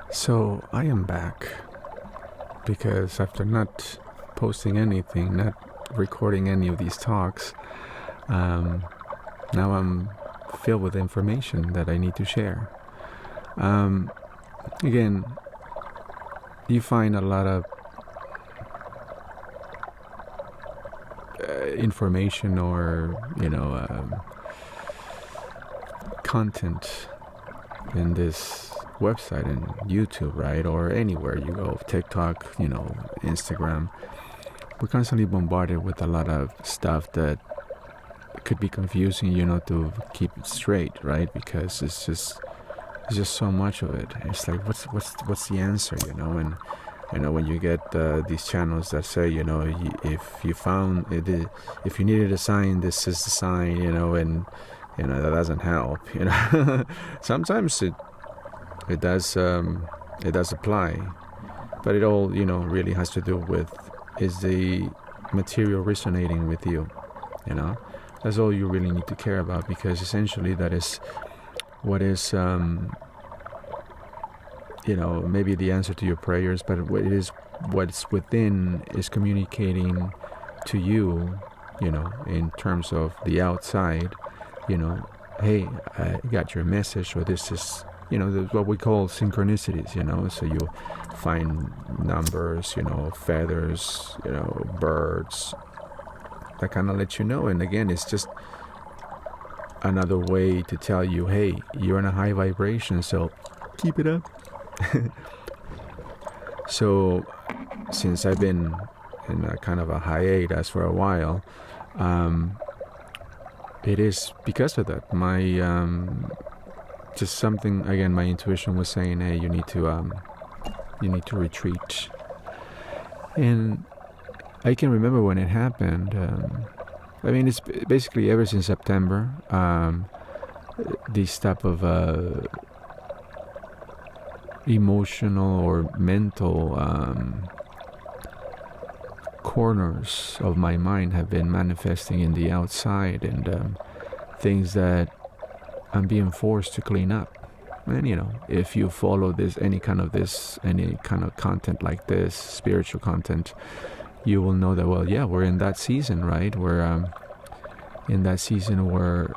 So I am back because after not posting anything, not recording any of these talks, um, now I'm filled with information that I need to share. Again, you find a lot of information or, content in this website and YouTube, right? Or anywhere you go, TikTok, Instagram. We're constantly bombarded with a lot of stuff that could be confusing, to keep it straight, right? Because it's just so much of it. It's like, what's the answer, and when you get these channels that say, if you found it, if you needed a sign, this is the sign, and that doesn't help. Sometimes it does apply, but it all really has to do with, is the material resonating with you? That's all you really need to care about, because essentially that is what is maybe the answer to your prayers, but what's within is communicating to you, in terms of the outside, hey, I got your message, or this is, what we call synchronicities, so you find numbers, feathers, birds, that kind of let you know. And again, it's just another way to tell you, hey, you're in a high vibration, so keep it up. So since I've been in a kind of a hiatus for a while, it is because of that. My just something, again, my intuition was saying, hey, you need to retreat. And I can remember when it happened. It's basically ever since September, these type of emotional or mental corners of my mind have been manifesting in the outside, and things that I'm being forced to clean up. And if you follow any kind of content like this, spiritual content, you will know that, well, yeah, we're in that season, right? We're in that season where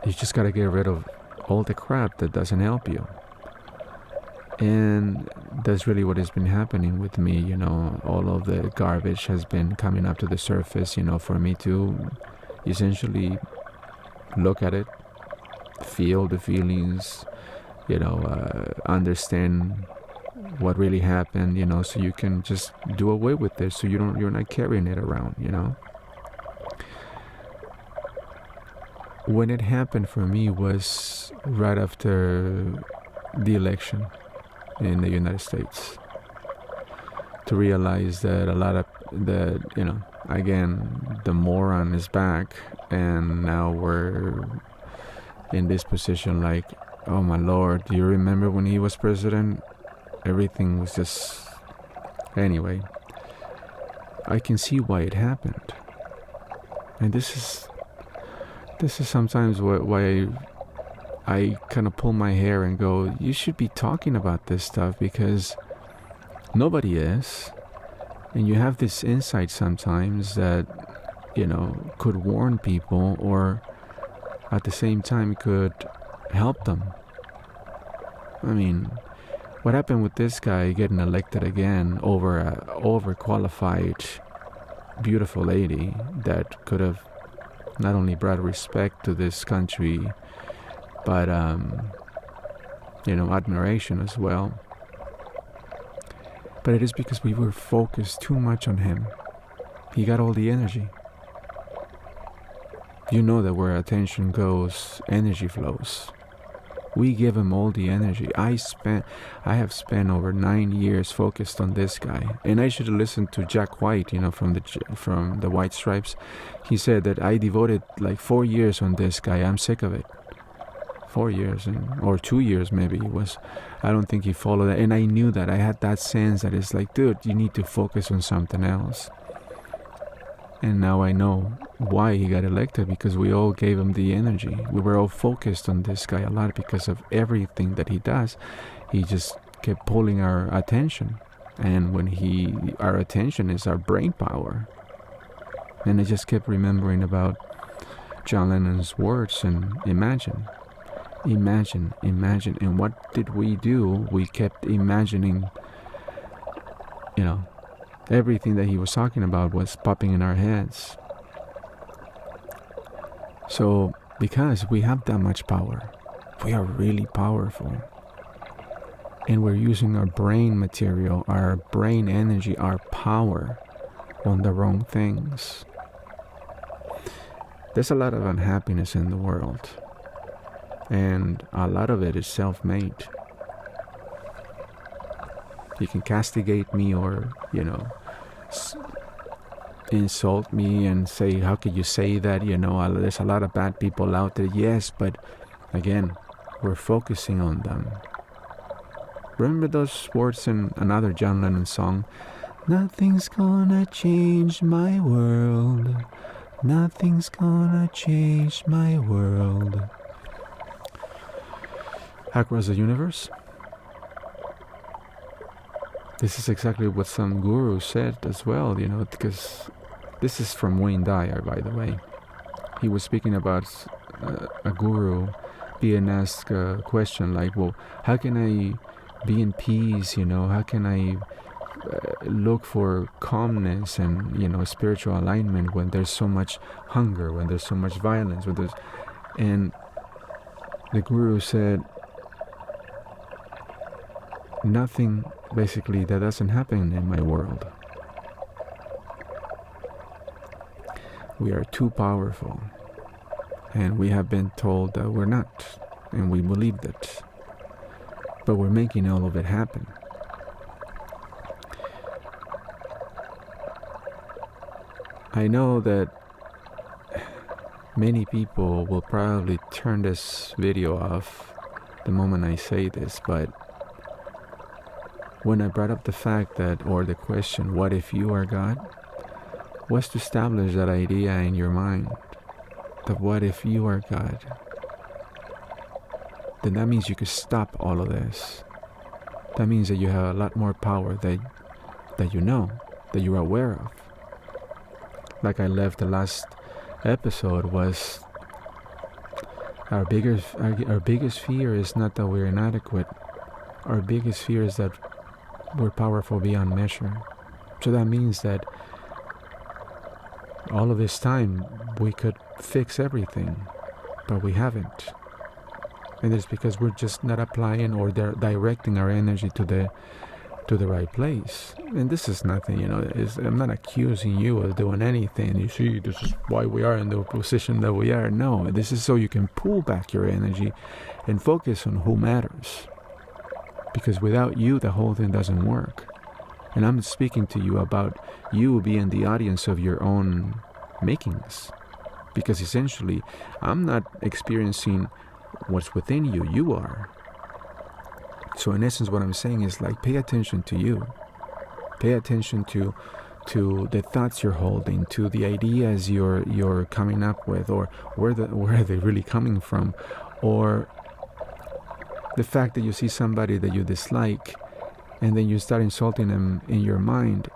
you just got to get rid of all the crap that doesn't help you. And that's really what has been happening with me. All of the garbage has been coming up to the surface, for me to essentially look at it, feel the feelings, understand what really happened, so you can just do away with it, so you're not carrying it around, When it happened for me was right after the election in the United States, to realize that a lot of again, the moron is back, and now we're in this position like, oh my Lord, do you remember when he was president? Everything was just... Anyway, I can see why it happened. And this is sometimes why I kind of pull my hair and go, you should be talking about this stuff, because nobody is. And you have this insight sometimes that, could warn people, or at the same time could help them. What happened with this guy getting elected again over a overqualified, beautiful lady that could have not only brought respect to this country, but admiration as well. But it is because we were focused too much on him. He got all the energy. You know that where attention goes, energy flows. We give him all the energy. I have spent over 9 years focused on this guy, and I should have listened to Jack White, from the White Stripes. He said that I devoted like 4 years on this guy. I'm sick of it. 4 years, or 2 years maybe it was. I don't think he followed that, and I knew that. I had that sense that it's like, dude, you need to focus on something else. And now I know why he got elected, because we all gave him the energy. We were all focused on this guy a lot because of everything that he does. He just kept pulling our attention. And when our attention is our brain power. And I just kept remembering about John Lennon's words and imagine. And what did we do? We kept imagining, everything that he was talking about was popping in our heads. So, because we have that much power, we are really powerful. And we're using our brain material, our brain energy, our power on the wrong things. There's a lot of unhappiness in the world. And a lot of it is self-made. You can castigate me or, insult me and say, how could you say that? There's a lot of bad people out there. Yes, but again, we're focusing on them. Remember those words in another John Lennon song? Nothing's gonna change my world. Nothing's gonna change my world. Across the universe. This is exactly what some guru said as well, because this is from Wayne Dyer, by the way. He was speaking about a guru being asked a question like, well, how can I be in peace, how can I look for calmness and, spiritual alignment when there's so much hunger, when there's so much violence, and the guru said, nothing basically that doesn't happen in my world. We are too powerful, and we have been told that we're not, and we believe that, but we're making all of it happen. I know that many people will probably turn this video off the moment I say this, but when I brought up the fact that, or the question, what if you are God, was to establish that idea in your mind, that what if you are God, then that means you could stop all of this. That means that you have a lot more power that that you're aware of. Like I left the last episode was our biggest fear is not that we're inadequate. Our biggest fear is that we're powerful beyond measure. So that means that all of this time we could fix everything, but we haven't. And it's because we're just not applying or directing our energy to the right place. And this is nothing, I'm not accusing you of doing anything. You see, this is why we are in the position that we are. No, this is so you can pull back your energy and focus on who matters. Because without you, the whole thing doesn't work. And I'm speaking to you about you being the audience of your own makings. Because essentially, I'm not experiencing what's within you. You are. So in essence, what I'm saying is like, pay attention to you. Pay attention to the thoughts you're holding, to the ideas you're coming up with, or where are they really coming from, or the fact that you see somebody that you dislike and then you start insulting them in your mind.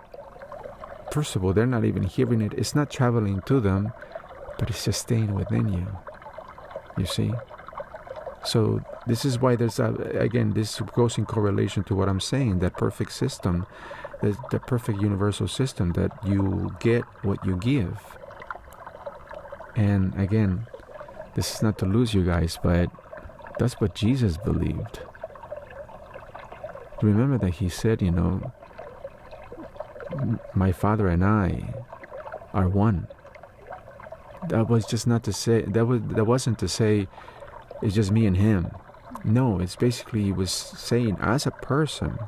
First of all, they're not even hearing it. It's not traveling to them, but it's just staying within you. You see? So this is why this goes in correlation to what I'm saying, that perfect system, the perfect universal system, that you get what you give. And again, this is not to lose you guys, but that's what Jesus believed. Remember that he said, my Father and I are one. That was just not to say, that wasn't to say it's just me and him. No, it's basically he was saying as a person,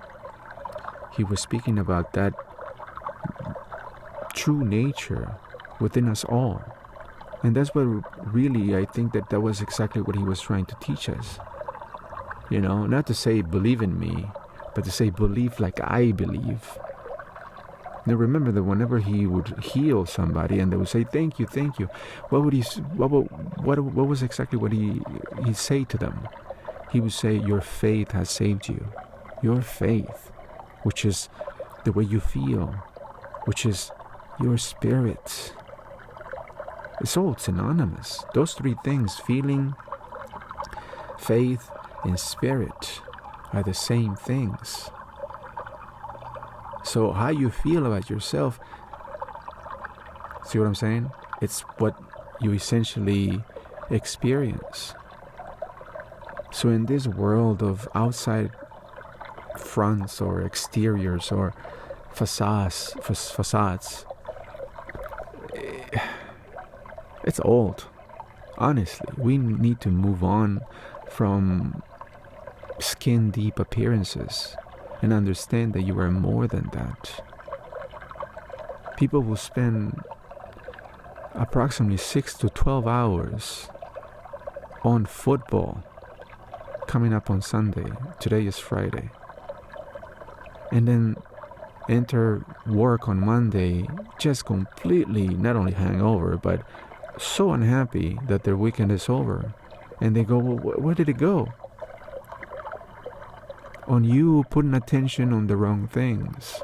he was speaking about that true nature within us all. And that's what really, I think that was exactly what he was trying to teach us. Not to say believe in me, but to say believe like I believe. Now remember that whenever he would heal somebody and they would say thank you, what was exactly what he'd say to them? He would say, your faith has saved you. your faith, which is the way you feel, which is your spirit. It's all synonymous. Those three things, feeling, faith, and spirit, are the same things. So how you feel about yourself, see what I'm saying? It's what you essentially experience. So in this world of outside fronts or exteriors or facades, it's old. Honestly, we need to move on from skin deep appearances and understand that you are more than that. People will spend approximately 6 to 12 hours on football coming up on Sunday. Today is Friday. And then enter work on Monday just completely not only hangover, but so unhappy that their weekend is over. And they go, well, where did it go? On you putting attention on the wrong things.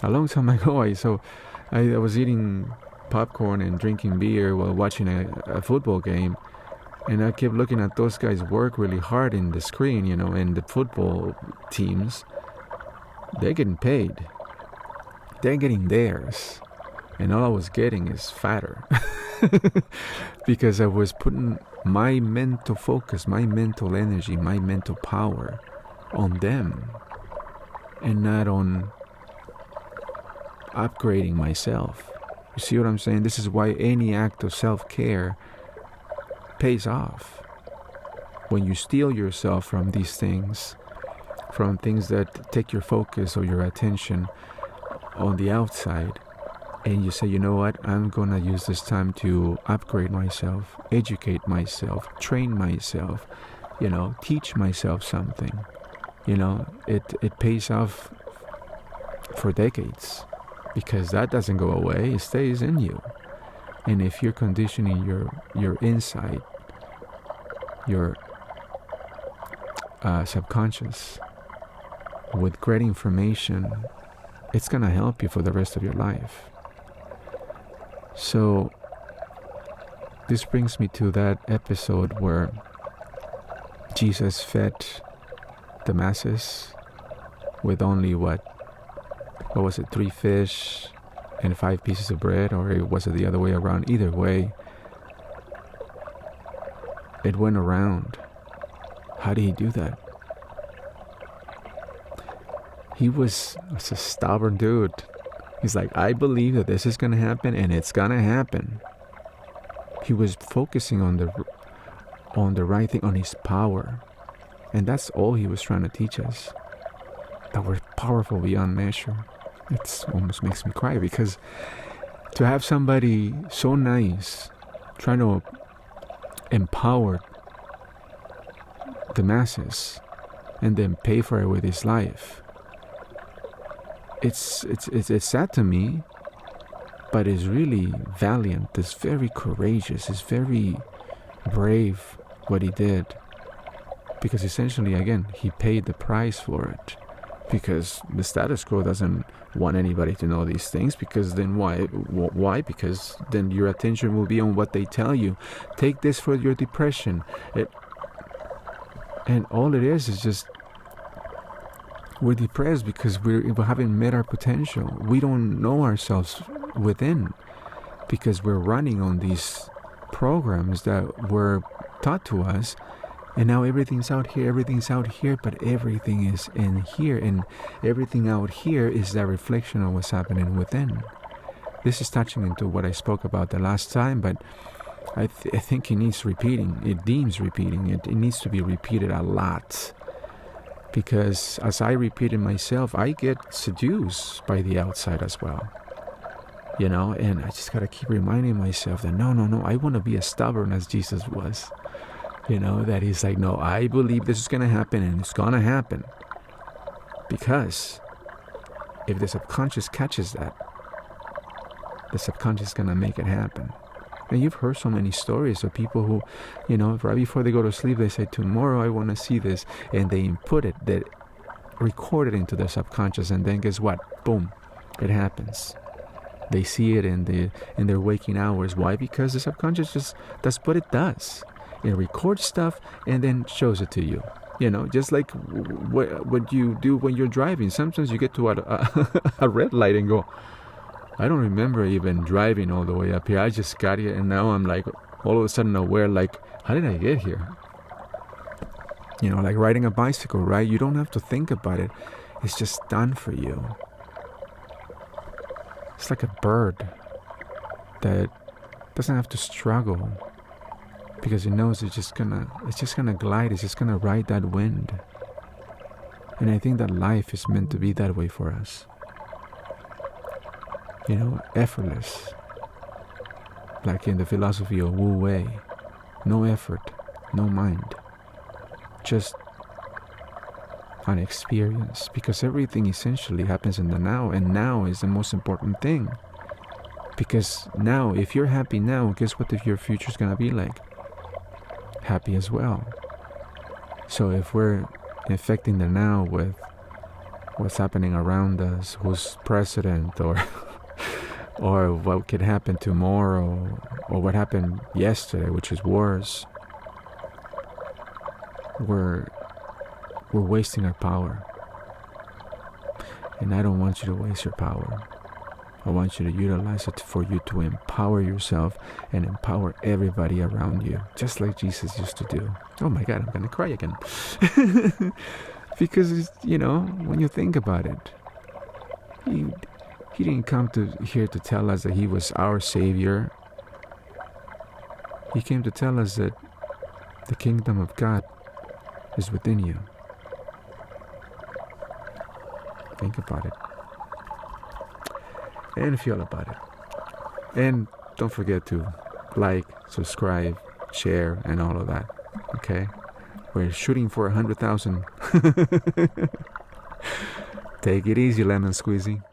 A long time ago, I was eating popcorn and drinking beer while watching a football game, and I kept looking at those guys work really hard in the screen, and the football teams, they're getting paid. They're getting theirs. And all I was getting is fatter. Because I was putting my mental focus, my mental energy, my mental power on them and not on upgrading myself. You see what I'm saying? This is why any act of self-care pays off. When you steal yourself from these things, from things that take your focus or your attention on the outside, and you say, you know what, I'm gonna use this time to upgrade myself, educate myself, train myself, teach myself something. It pays off for decades, because that doesn't go away. It stays in you. And if you're conditioning your inside, your subconscious with great information, it's gonna help you for the rest of your life. So this brings me to that episode where Jesus fed the masses with only what was it, 3 fish and 5 pieces of bread, or was it the other way around? Either way, it went around. How did he do that? He was a stubborn dude. He's like, I believe that this is going to happen, and it's going to happen. He was focusing on the right thing, on his power. And that's all he was trying to teach us. That we're powerful beyond measure. It almost makes me cry, because to have somebody so nice trying to empower the masses and then pay for it with his life, it's sad to me, but it's really valiant. It's very courageous. It's very brave what he did, because essentially, again, he paid the price for it. Because the status quo doesn't want anybody to know these things, because then why? Because then your attention will be on what they tell you. Take this for your depression. And all it is just we're depressed because we haven't met our potential. We don't know ourselves within, because we're running on these programs that were taught to us. And now everything's out here, but everything is in here, and everything out here is the reflection of what's happening within. This is touching into what I spoke about the last time, but I think it needs repeating. It deems repeating. It needs to be repeated a lot, because as I repeat it myself, I get seduced by the outside as well. And I just got to keep reminding myself that no, I want to be as stubborn as Jesus was. That he's like, no, I believe this is going to happen, and it's going to happen. Because if the subconscious catches that, the subconscious is going to make it happen. And you've heard so many stories of people who, right before they go to sleep, they say, tomorrow I want to see this. And they input it that recorded into their subconscious, and then guess what? Boom, it happens. They see it in their waking hours. Why? Because the subconscious that's what it does. It records stuff and then shows it to you. Just like what you do when you're driving. Sometimes you get to a red light and go, I don't remember even driving all the way up here. I just got here, and now I'm like all of a sudden aware, like, how did I get here? Like riding a bicycle, right? You don't have to think about it. It's just done for you. It's like a bird that doesn't have to struggle because it knows it's just gonna glide. It's just gonna ride that wind. And I think that life is meant to be that way for us. Effortless. Like in the philosophy of Wu Wei, no effort, no mind, just an experience, because everything essentially happens in the now, and now is the most important thing. Because now, if you're happy now, guess what your future's gonna be like? Happy as well. So if we're infecting the now with what's happening around us, who's president, or what could happen tomorrow, or what happened yesterday, which is worse, we're wasting our power. And I don't want you to waste your power. I want you to utilize it for you to empower yourself and empower everybody around you, just like Jesus used to do. Oh my God, I'm gonna cry again. Because, when you think about it, he didn't come here to tell us that he was our Savior. He came to tell us that the kingdom of God is within you. Think about it. And feel about it. And don't forget to like, subscribe, share, and all of that. Okay? We're shooting for 100,000. Take it easy, lemon squeezy.